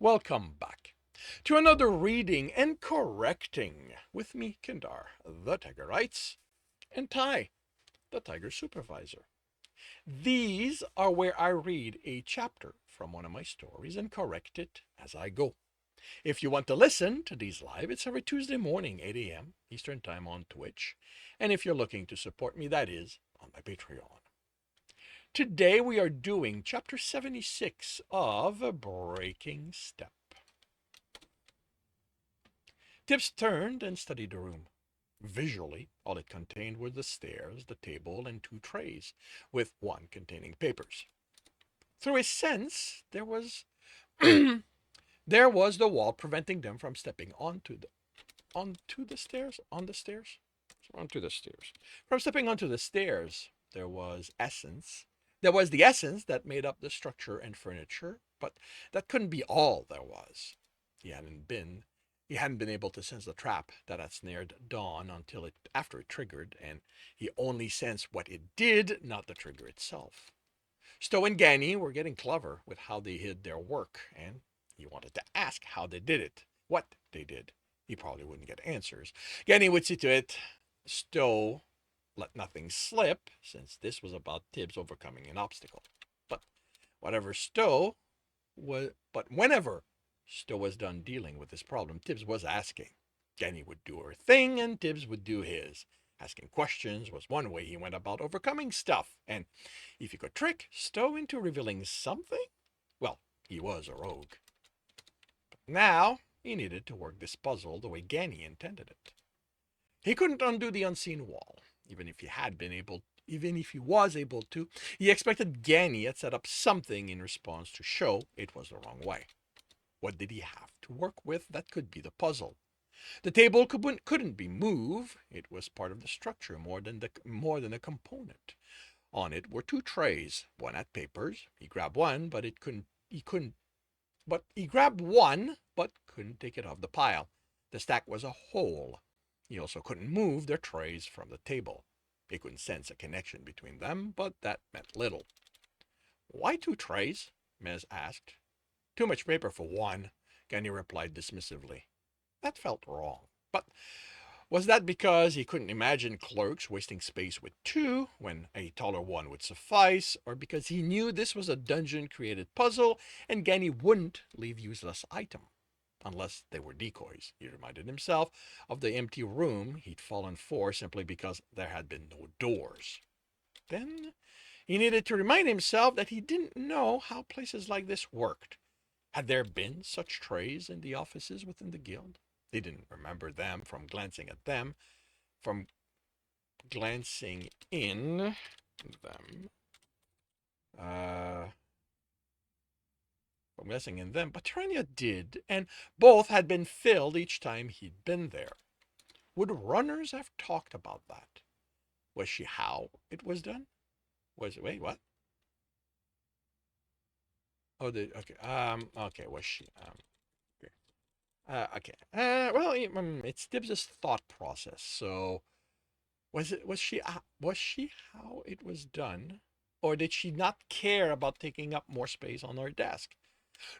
Welcome back to another reading and correcting with me, Kindar, the Tiger Writes, and Ty, the Tiger Supervisor. These are where I read a chapter from one of my stories and correct it as I go. If you want to listen to these live, it's every Tuesday morning, 8 a.m. Eastern Time on Twitch. And if you're looking to support me, that is on my Patreon. Today we are doing chapter 76 of Breaking Step. Tibs turned and studied the room. Visually, all it contained were the stairs, the table, and two trays, with one containing papers. Through his sense, there was there was the wall preventing them from stepping onto the stairs. From stepping onto the stairs, there was essence. There was the essence that made up the structure and furniture, but that couldn't be all there was. He hadn't been he hadn't been able to sense the trap that had snared Dawn until after it triggered, and he only sensed what it did, not the trigger itself. Stowe and Ganny were getting clever with how they hid their work, and he wanted to ask how they did it, what they did. He probably wouldn't get answers. Ganny would see to it. Stowe let nothing slip, since this was about Tibs overcoming an obstacle. But whenever Stowe was done dealing with this problem, Tibs was asking. Ganny would do her thing, and Tibs would do his. Asking questions was one way he went about overcoming stuff, and if he could trick Stowe into revealing something, well, he was a rogue. But now he needed to work this puzzle the way Ganny intended it. He couldn't undo the unseen wall, even if he was able to. He expected Ganny had set up something in response to show it was the wrong way. What did he have to work with that could be the puzzle? The table couldn't be moved. It was part of the structure more than a component. On it were two trays. One had papers. He grabbed one, but he grabbed one, but couldn't take it off the pile. The stack was a hole. He also couldn't move their trays from the table. He couldn't sense a connection between them, but that meant little. Why two trays? Mez asked. Too much paper for one, Ganny replied dismissively. That felt wrong. But was that because he couldn't imagine clerks wasting space with two when a taller one would suffice, or because he knew this was a dungeon-created puzzle and Ganny wouldn't leave useless item? Unless they were decoys. He reminded himself of the empty room he'd fallen for simply because there had been no doors. Then he needed to remind himself that he didn't know how places like this worked. Had there been such trays in the offices within the guild? He didn't remember them from glancing in them. From guessing in them, but Tarania did, and both had been filled each time he'd been there. Would runners have talked about that? Was she how it was done? Wait, what? Oh, okay, was she, well, it's Tibbs's thought process, so was she how it was done? Or did she not care about taking up more space on her desk?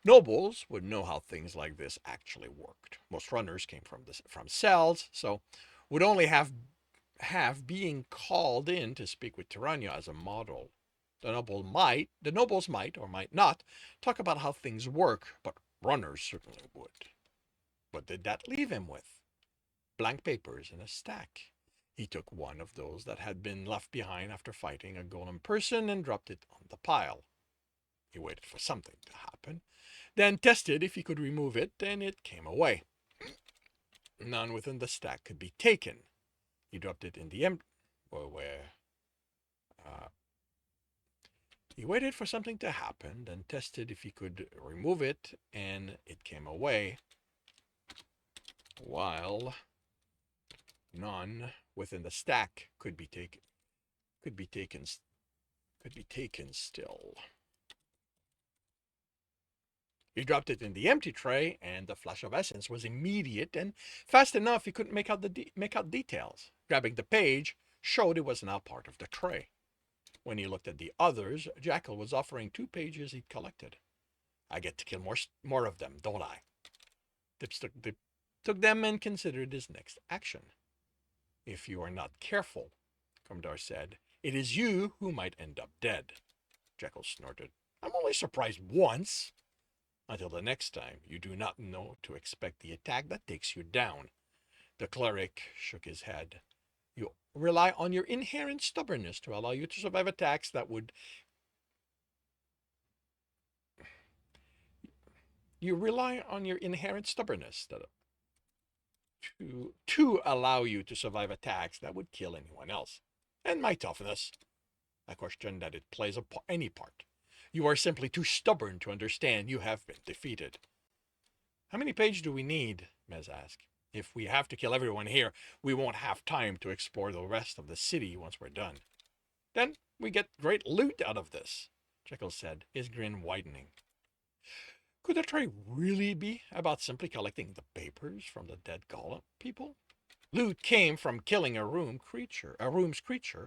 Nobles would know how things like this actually worked. Most runners came from cells, so would only have being called in to speak with Tirania as a model. The nobles might or might not talk about how things work, but runners certainly would. What did that leave him with? Blank papers in a stack. He took one of those that had been left behind after fighting a golem person and dropped it on the pile. He waited for something to happen, then tested if he could remove it, and it came away. None within the stack could be taken. He dropped it in the He waited for something to happen, then tested if he could remove it, and it came away. While none within the stack could be taken still. He dropped it in the empty tray, and the flash of essence was immediate and fast enough he couldn't make out details. Grabbing the page showed it was now part of the tray. When he looked at the others, Jackal was offering 2 pages he'd collected. I get to kill more of them, don't I? Tibs took them and considered his next action. If you are not careful, Commodore said, it is you who might end up dead. Jekyll snorted. I'm only surprised once. Until the next time, you do not know to expect the attack that takes you down. The cleric shook his head. You rely on your inherent stubbornness to allow you to survive attacks that would... You rely on your inherent stubbornness to allow you to survive attacks that would kill anyone else. And my toughness, a question that it plays any part. You are simply too stubborn to understand you have been defeated. How many pages do we need? Mez asked. If we have to kill everyone here, we won't have time to explore the rest of the city once we're done. Then we get great loot out of this, Jekyll said, his grin widening. Could the tray really be about simply collecting the papers from the dead golem people? Loot came from killing a room's creature,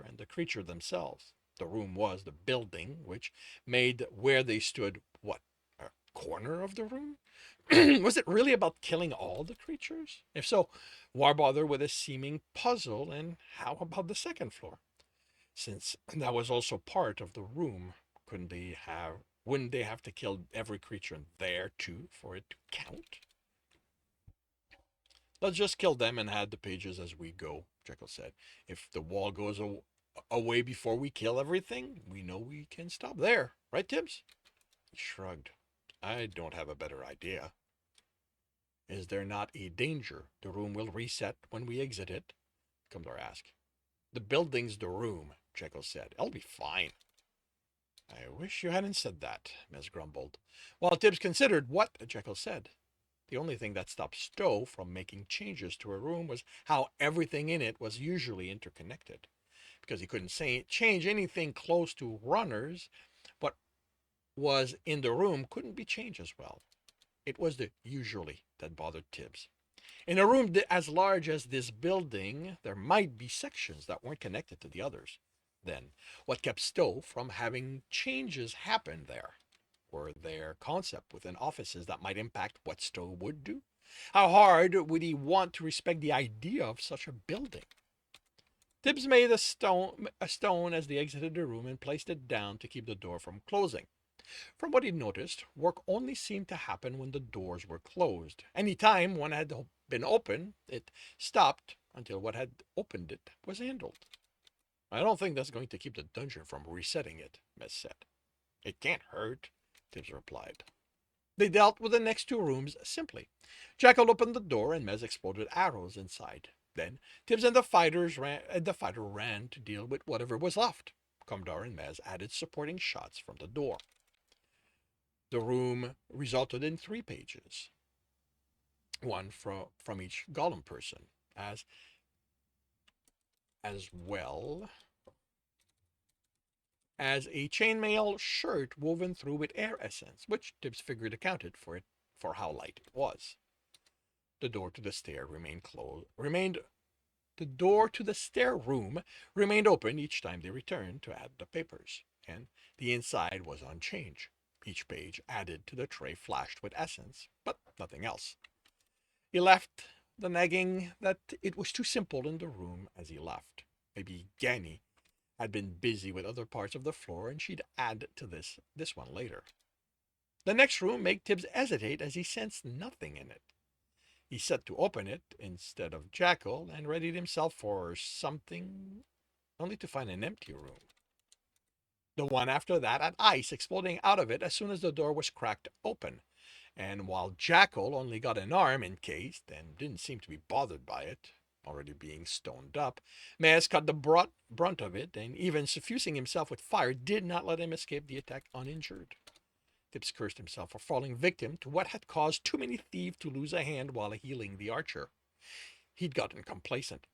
and the creature themselves. The room was the building, which made where they stood, what, a corner of the room? Was it really about killing all the creatures? If so, why bother with a seeming puzzle, and how about the second floor? Since that was also part of the room, wouldn't they have to kill every creature there too for it to count? Let's just kill them and add the pages as we go, Jekyll said. If the wall goes away before we kill everything, we know we can stop there. Right, Tibs? He shrugged. I don't have a better idea. Is there not a danger the room will reset when we exit it? Commodore asked. The building's the room, Jekyll said. I'll be fine. I wish you hadn't said that, Mez grumbled. While Tibs considered what Jekyll said. The only thing that stopped Stowe from making changes to a room was how everything in it was usually interconnected. Because he couldn't change anything close to runners, what was in the room couldn't be changed as well. It was the usually that bothered Tibs. In a room as large as this building, there might be sections that weren't connected to the others. Then, what kept Stowe from having changes happen there? Were there concepts within offices that might impact what Stowe would do? How hard would he want to respect the idea of such a building? Tibs made a stone as they exited the room and placed it down to keep the door from closing. From what he noticed, work only seemed to happen when the doors were closed. Any time one had been open, it stopped until what had opened it was handled. I don't think that's going to keep the dungeon from resetting it, Mez said. It can't hurt, Tibs replied. They dealt with the next two rooms simply. Jekyll opened the door and Mez exploded arrows inside. Then Tibs and the fighter ran to deal with whatever was left. Commodore and Mez added supporting shots from the door. The room resulted in 3 pages, one from each golem person, as well as a chainmail shirt woven through with air essence, which Tibs figured accounted for how light it was. The door to the stair The door to the stair room remained open each time they returned to add the papers, and the inside was unchanged. Each page added to the tray flashed with essence, but nothing else. He left the nagging that it was too simple in the room as he left. Maybe Ganny had been busy with other parts of the floor and she'd add to this one later. The next room made Tibs hesitate as he sensed nothing in it. He set to open it instead of Jekyll and readied himself for something, only to find an empty room. The one after that had ice exploding out of it as soon as the door was cracked open, and while Jekyll only got an arm encased and didn't seem to be bothered by it, already being stoned up, Mez caught the brunt of it, and even suffusing himself with fire did not let him escape the attack uninjured. Tibs cursed himself for falling victim to what had caused too many thieves to lose a hand while healing the archer. He'd gotten complacent.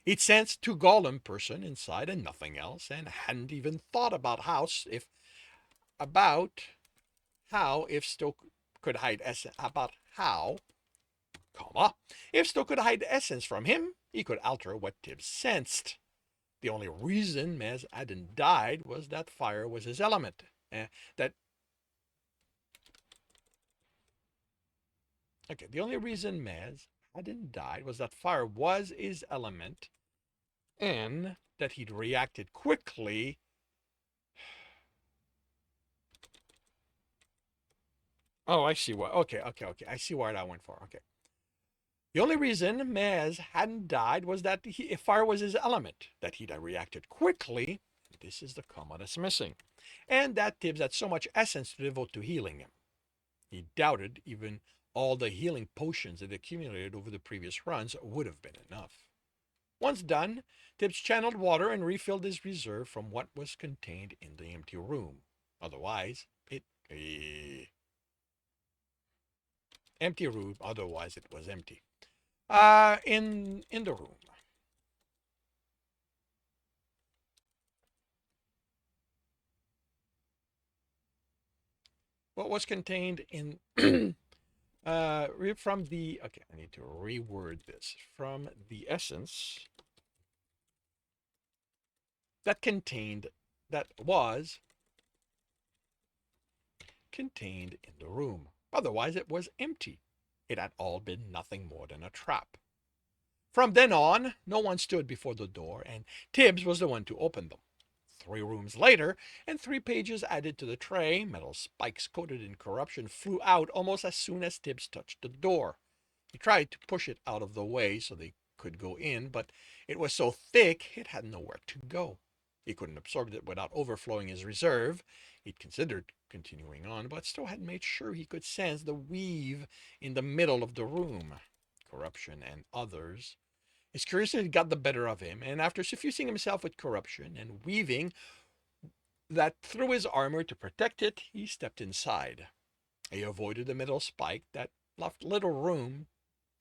He'd sensed 2 golem person inside and nothing else, and hadn't even thought about how if Stowe could hide essence if Stowe could hide essence from him, he could alter what Tibs sensed. The only reason Mez hadn't died was that fire was his element, that Okay, the only reason Maz hadn't died was that fire was his element and that he'd reacted quickly. Oh, I see what. Okay. I see where that went for. Okay. The only reason Maz hadn't died was that fire was his element, that he'd reacted quickly. This is the comma that's missing. And that Tibs had so much essence to devote to healing him. He doubted even all the healing potions that accumulated over the previous runs would have been enough. Once done, Tibs channeled water and refilled his reserve from what was contained in the empty room. Otherwise, empty room. Otherwise, it was empty. In the room. What was contained in from the okay, I need to reword this. From the essence that was contained in the room. Otherwise it was empty. It had all been nothing more than a trap. From then on, no one stood before the door, and Tibs was the one to open them. 3 rooms later, and 3 pages added to the tray, metal spikes coated in corruption flew out almost as soon as Tibs touched the door. He tried to push it out of the way so they could go in, but it was so thick it had nowhere to go. He couldn't absorb it without overflowing his reserve. He'd considered continuing on, but still had made sure he could sense the weave in the middle of the room. Corruption and others. His curiosity got the better of him, and after suffusing himself with corruption and weaving that through his armor to protect it, he stepped inside. He avoided the metal spike that left little room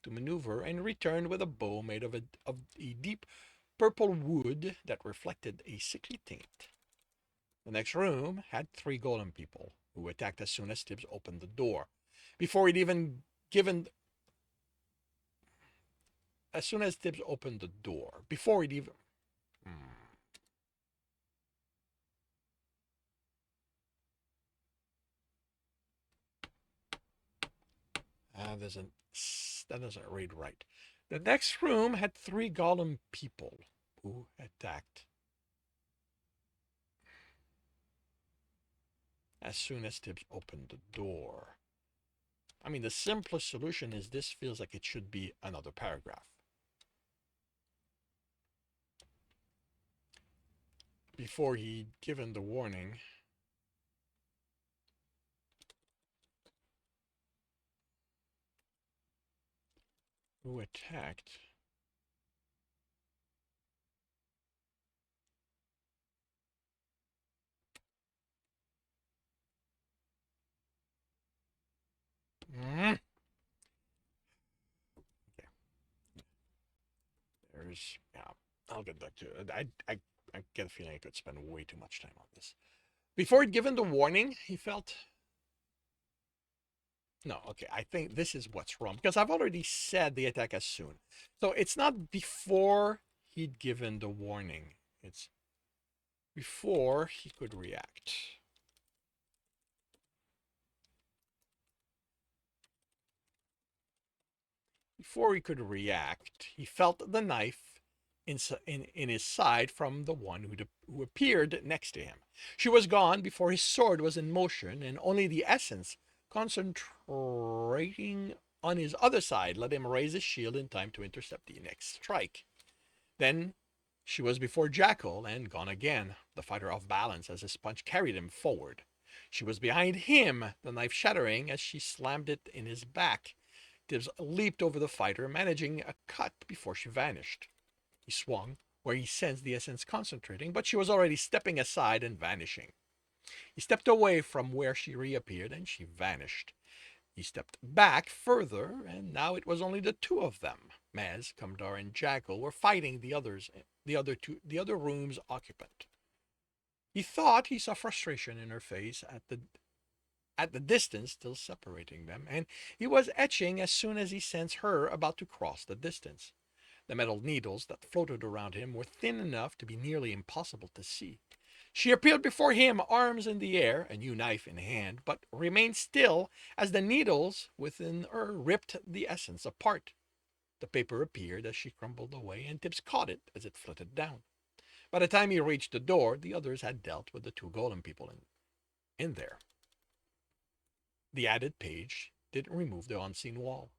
to maneuver and returned with a bow made of a deep purple wood that reflected a sickly taint. The next room had 3 golem people who attacked as soon as Tibs opened the door. Before he'd even given as soon as Tibs opened the door, before he'd even doesn't that doesn't read right. The next room had 3 golem people who attacked as soon as Tibs opened the door. I mean, the simplest solution is this feels like it should be another paragraph. Before he'd given the warning, who attacked okay. There's I'll get back to it. I get a feeling I could spend way too much time on this. Before he'd given the warning, he felt no, okay, I think this is what's wrong because I've already said the attack as soon. So it's not before he'd given the warning. It's before he could react. Before he could react, he felt the knife in his side from the one who appeared next to him. She was gone before his sword was in motion, and only the essence concentrating on his other side let him raise his shield in time to intercept the next strike. Then she was before Jackal and gone again, the fighter off balance as his punch carried him forward. She was behind him, the knife shattering as she slammed it in his back. Tibs leaped over the fighter, managing a cut before she vanished. He swung where he sensed the essence concentrating, but she was already stepping aside and vanishing. He stepped away from where she reappeared, and she vanished. He stepped back further, and now it was only the 2 of them. Maz, Cumdar, and Jackal were fighting the other room's occupant. He thought he saw frustration in her face at the distance still separating them, and he was etching as soon as he sensed her about to cross the distance. The metal needles that floated around him were thin enough to be nearly impossible to see. She appeared before him, arms in the air, a new knife in hand, but remained still as the needles within her ripped the essence apart. The paper appeared as she crumbled away, and Tibs caught it as it fluttered down. By the time he reached the door, the others had dealt with the two golem people in there. The added page didn't remove the unseen wall.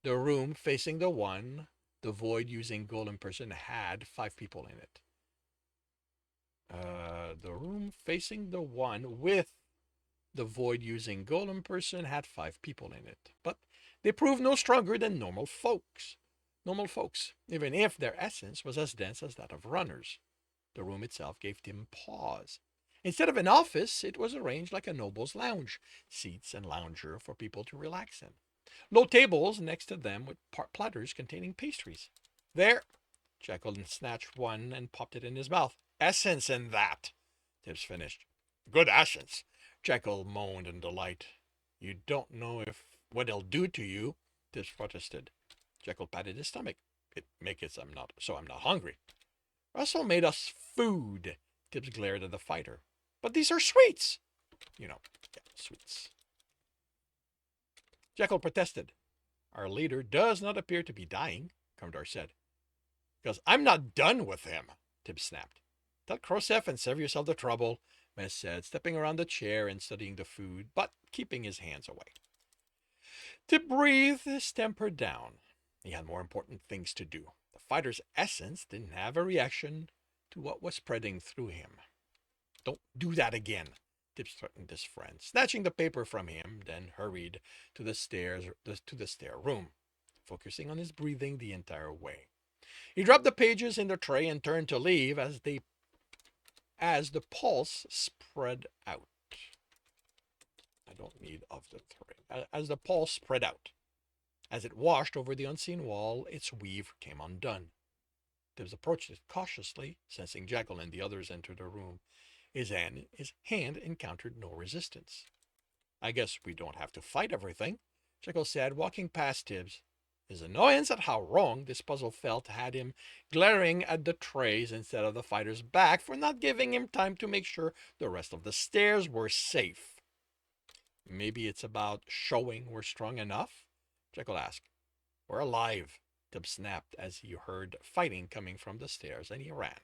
The room facing the void using golem person had 5 people in it. The room facing the one with the void using golem person had 5 people in it, but they proved no stronger than normal folks, even if their essence was as dense as that of runners. The room itself gave Tim pause. Instead of an office, it was arranged like a noble's lounge, seats and lounger for people to relax in. Low tables next to them with platters containing pastries. There, Jekyll snatched one and popped it in his mouth. Essence in that, Tibbs finished. Good essence, Jekyll moaned in delight. You don't know what it'll do to you, Tibbs protested. Jekyll patted his stomach. It makes it so I'm not hungry. Russell made us food, Tibbs glared at the fighter. But these are sweets. Sweets. Jekyll protested. Our leader does not appear to be dying, Commodore said. Because I'm not done with him, Tibbs snapped. Tell Krosef and save yourself the trouble, Mez said, stepping around the chair and studying the food, but keeping his hands away. Tib breathed his temper down. He had more important things to do. The fighter's essence didn't have a reaction to what was spreading through him. Don't do that again, Tibbs threatened his friend, snatching the paper from him, then hurried to the stair room, focusing on his breathing the entire way. He dropped the pages in the tray and turned to leave as the pulse spread out. I don't need of the tray. As the pulse spread out. As it washed over the unseen wall, its weave came undone. Tibbs approached it cautiously, sensing Jekyll and the others enter the room. His hand encountered no resistance. I guess we don't have to fight everything, Jekyll said, walking past Tibbs. His annoyance at how wrong this puzzle felt had him glaring at the trays instead of the fighter's back for not giving him time to make sure the rest of the stairs were safe. Maybe it's about showing we're strong enough? Jekyll asked. We're alive, Tibbs snapped as he heard fighting coming from the stairs, and he ran.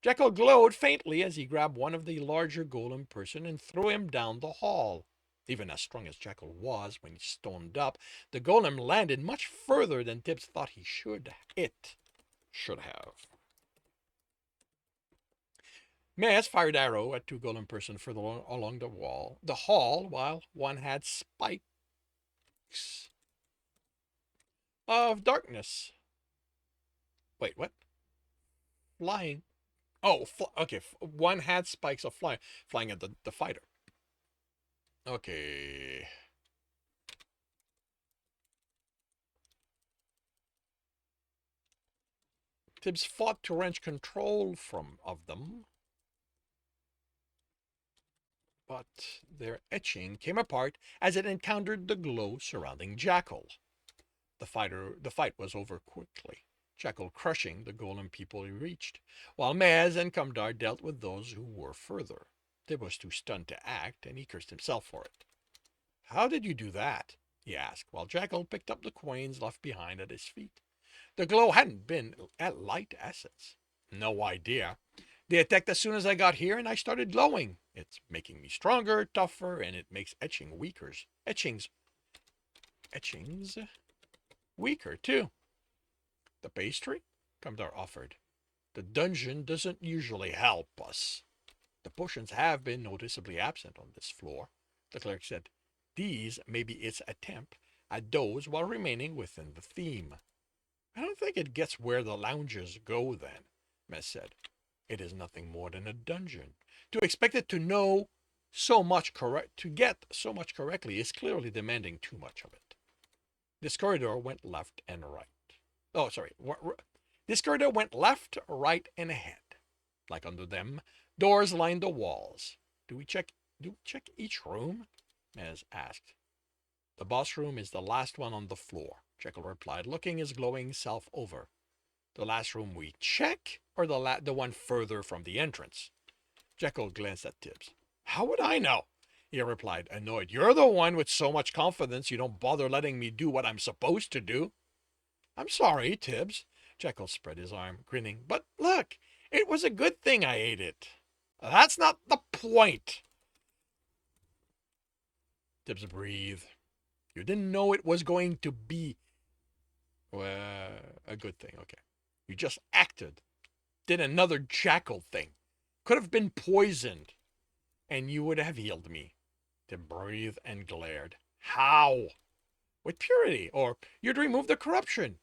Jekyll glowed faintly as he grabbed one of the larger golem person and threw him down the hall. Even as strong as Jekyll was when he stormed up, the golem landed much further than Tibbs thought it should have. Mez fired arrow at 2 golem person further along the hall, while one had spikes of darkness. Wait, what? Flying. Oh, okay. One had spikes of flying at the fighter. Okay. Tibbs fought to wrench control of them, but their etching came apart as it encountered the glow surrounding Jekyll. The fight was over quickly, Jekyll crushing the golem people he reached, while Mez and Commodore dealt with those who were further. Tib was too stunned to act, and he cursed himself for it. How did you do that? He asked, while Jekyll picked up the coins left behind at his feet. The glow hadn't been at light essence. No idea. They attacked as soon as I got here, and I started glowing. It's making me stronger, tougher, and it makes etchings weaker, too. The pastry? Commodore offered. The dungeon doesn't usually help us. The potions have been noticeably absent on this floor, the clerk said. These may be its attempt at those while remaining within the theme. I don't think it gets where the loungers go then, Mez said. It is nothing more than a dungeon. To expect it to get so much correctly is clearly demanding too much of it. This corridor went left and right. Oh, sorry. This corridor went left, right, and ahead. Like under them, doors lined the walls. Do we check each room? Mez asked. The boss room is the last one on the floor, Jekyll replied, looking his glowing self over. The last room we check, or the one further from the entrance? Jekyll glanced at Tibbs. How would I know? He replied, annoyed. You're the one with so much confidence you don't bother letting me do what I'm supposed to do. I'm sorry, Tibbs. Jekyll spread his arm, grinning. But look, it was a good thing I ate it. That's not the point. Tibbs breathed. You didn't know it was going to be a good thing. Okay. You just acted. Did another jackal thing. Could have been poisoned. And you would have healed me. Tibbs breathed and glared. How? With purity. Or you'd remove the corruption.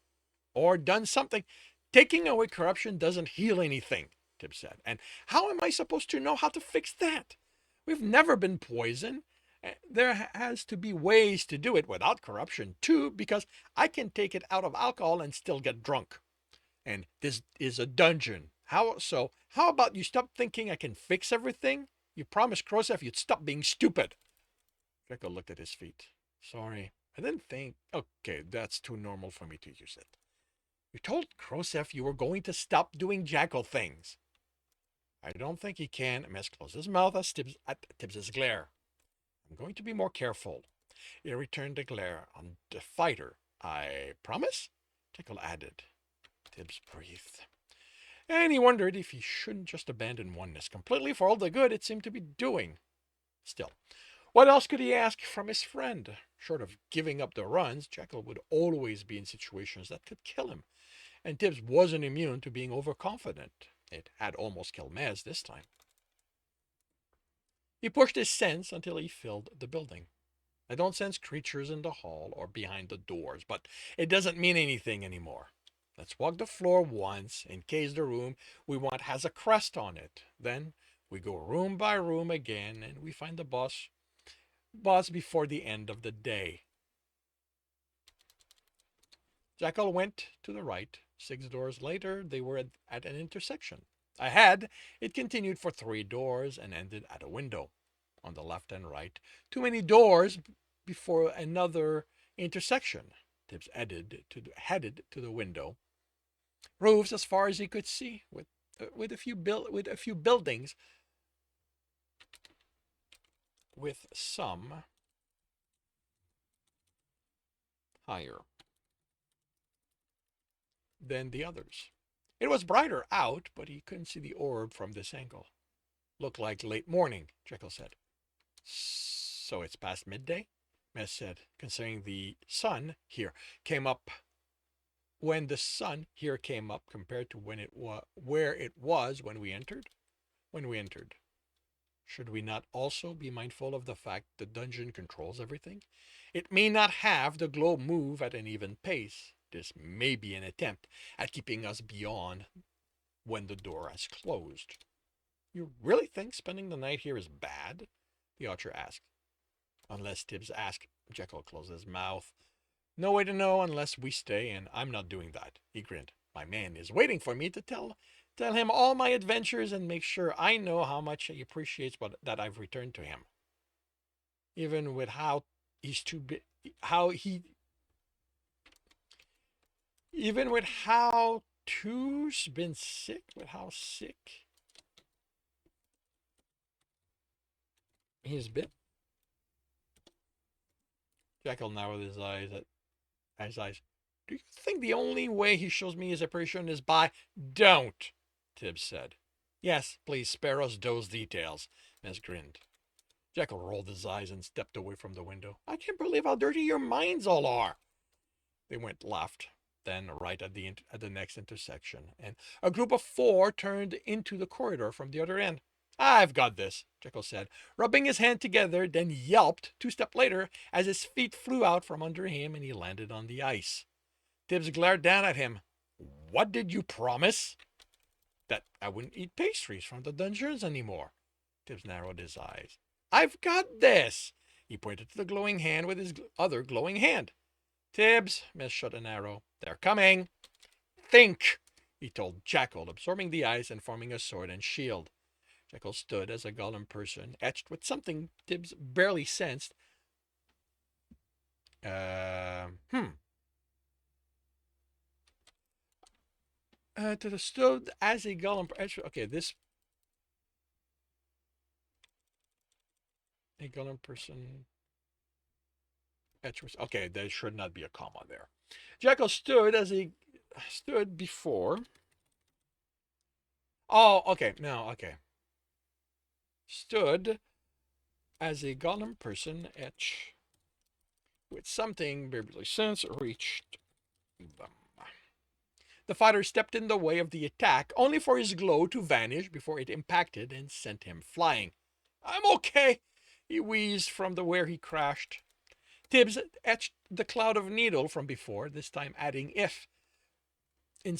Or done something. Taking away corruption doesn't heal anything, Tibbs said. And how am I supposed to know how to fix that? We've never been poisoned. There has to be ways to do it without corruption, too, because I can take it out of alcohol and still get drunk. And this is a dungeon. How about you stop thinking I can fix everything? You promised Krosef you'd stop being stupid. Jekyll looked at his feet. Sorry, I didn't think. Okay, that's too normal for me to use it. You told Krosef you were going to stop doing jackal things. I don't think he can. Mess closed his mouth at Tibbs's glare. I'm going to be more careful. He returned the glare on the fighter. I promise? Jekyll added. Tibbs breathed. And he wondered if he shouldn't just abandon oneness completely for all the good it seemed to be doing. Still, what else could he ask from his friend? Short of giving up the runs, Jekyll would always be in situations that could kill him. And Tibbs wasn't immune to being overconfident. It had almost killed Mez this time. He pushed his sense until he filled the building. I don't sense creatures in the hall or behind the doors, but it doesn't mean anything anymore. Let's walk the floor once in case the room we want has a crest on it. Then we go room by room again and we find the boss before the end of the day. Jekyll went to the right. 6 doors later, they were at an intersection. Ahead, it continued for 3 doors and ended at a window. On the left and right, too many doors before another intersection. Tibbs headed to the window. Roofs as far as he could see, with a few buildings, with some higher than the others. It was brighter out, but he couldn't see the orb from this angle. Looked like late morning, Jekyll said. So it's past midday? Mez said, considering the sun here came up when the sun here came up compared to where it was when we entered. Should we not also be mindful of the fact the dungeon controls everything? It may not have the globe move at an even pace. This may be an attempt at keeping us beyond when the door has closed. You really think spending the night here is bad? The archer asked. Unless Tibbs asked, Jekyll closed his mouth. No way to know unless we stay, and I'm not doing that. He grinned. My man is waiting for me to tell him all my adventures and make sure I know how much he appreciates that I've returned to him. Even with how he's too big, even with how two's been sick, with how sick he's been. Jekyll narrowed his eyes. Do you think the only way he shows me his appreciation is by... Don't, Tibbs said. Yes, please spare us those details, Mez grinned. Jekyll rolled his eyes and stepped away from the window. I can't believe how dirty your minds all are. They went left, then right at the next intersection, and a group of 4 turned into the corridor from the other end. I've got this, Jekyll said, rubbing his hand together, then yelped 2 steps later as his feet flew out from under him and he landed on the ice. Tibbs glared down at him. What did you promise? That I wouldn't eat pastries from the dungeons anymore. Tibbs narrowed his eyes. I've got this. He pointed to the glowing hand with his other glowing hand. Tibbs, Mez shot an arrow. They're coming. Think, he told Jekyll, absorbing the ice and forming a sword and shield. Jekyll stood as a golem person, etched with something Tibbs barely sensed. To the stood as a golem. Okay, this A golem person. Okay, there should not be a comma there. Jackal stood as he stood before. Oh, okay. Now, okay. Stood as a golem person etch with something barely since reached them. The fighter stepped in the way of the attack, only for his glow to vanish before it impacted and sent him flying. I'm okay, he wheezed from the where he crashed. Tibs etched the cloud of needle from before, this time adding in,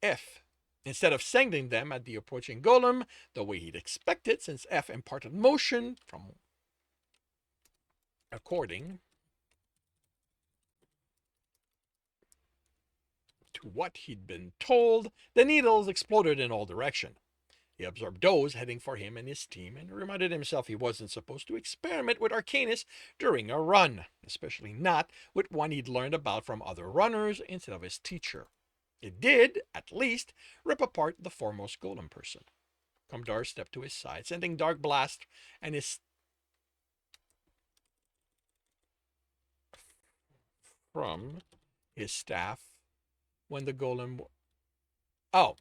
F. Instead of sending them at the approaching golem the way he'd expected, since F imparted motion from according to what he'd been told, the needles exploded in all directions. He absorbed those heading for him and his team and reminded himself he wasn't supposed to experiment with Arcanus during a run, especially not with one he'd learned about from other runners instead of his teacher. It did, at least, rip apart the foremost golem person. Kumdar stepped to his side, sending Dark Blast and his from his staff when the golem. Oh,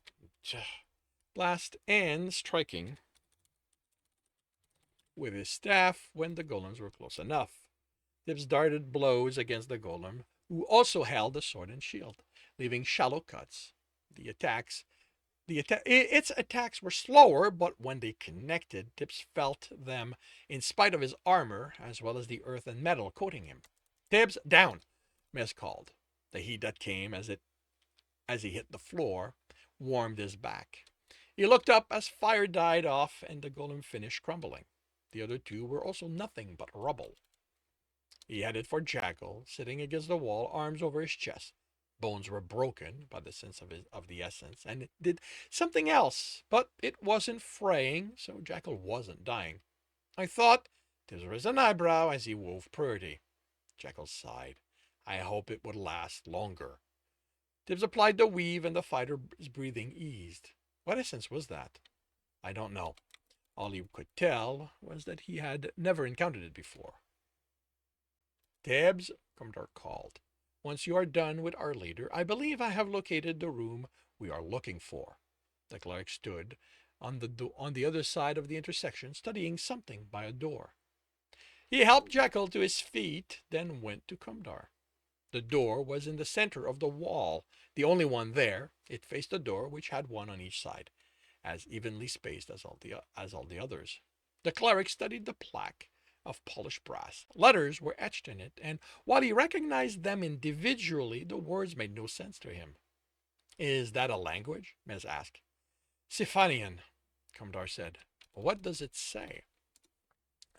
blast and striking with his staff when the golems were close enough. Tibs darted blows against the golem, who also held the sword and shield, leaving shallow cuts. Its attacks were slower, but when they connected, Tibs felt them in spite of his armor, as well as the earth and metal coating him. Tibs, down, Mez called. The heat that came as he hit the floor warmed his back. He looked up as fire died off and the golem finished crumbling. The other two were also nothing but rubble. He headed for Jackal, sitting against the wall, arms over his chest. Bones were broken by the sense of the essence, and it did something else, but it wasn't fraying, so Jackal wasn't dying. I thought, Tibs raised an eyebrow as he wove purity. Jackal sighed. I hope it would last longer. Tibs applied the weave, and the fighter's breathing eased. What essence was that? I don't know. All he could tell was that he had never encountered it before. Tibs, Kumdar called. Once you are done with our leader, I believe I have located the room we are looking for. The cleric stood on the other side of the intersection, studying something by a door. He helped Jackal to his feet, then went to Kumdar. The door was in the center of the wall, the only one there. It faced the door, which had one on each side, as evenly spaced as all the others. The cleric studied the plaque of polished brass. Letters were etched in it, and while he recognized them individually, the words made no sense to him. Is that a language? Mez asked. Siphanian, Kumdar said. What does it say?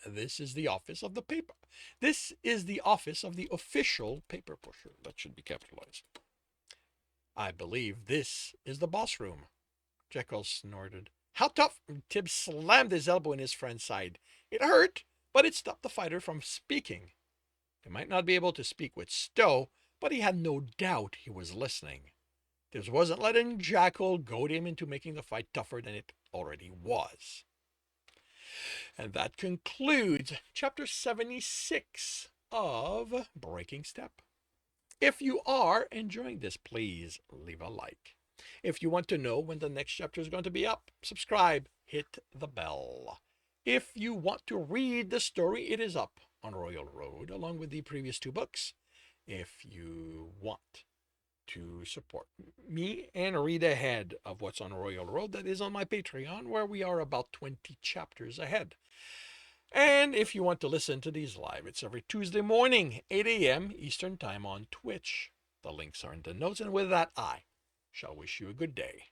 This is the office of the paper. This is the office of the official paper pusher. That should be capitalized. I believe this is the boss room. Jekyll snorted. How tough! Tibs slammed his elbow in his friend's side. It hurt, but it stopped the fighter from speaking. He might not be able to speak with Stowe, but he had no doubt he was listening. Tibs wasn't letting Jackal goad him into making the fight tougher than it already was. And that concludes chapter 76 of Breaking Step. If you are enjoying this, please leave a like. If you want to know when the next chapter is going to be up, subscribe, hit the bell. If you want to read the story, it is up on Royal Road along with the previous two books. If you want to support me and read ahead of what's on Royal Road, that is on my Patreon, where we are about 20 chapters ahead. And if you want to listen to these live, it's every Tuesday morning, 8 a.m. Eastern Time on Twitch. The links are in the notes, and with that, I shall wish you a good day.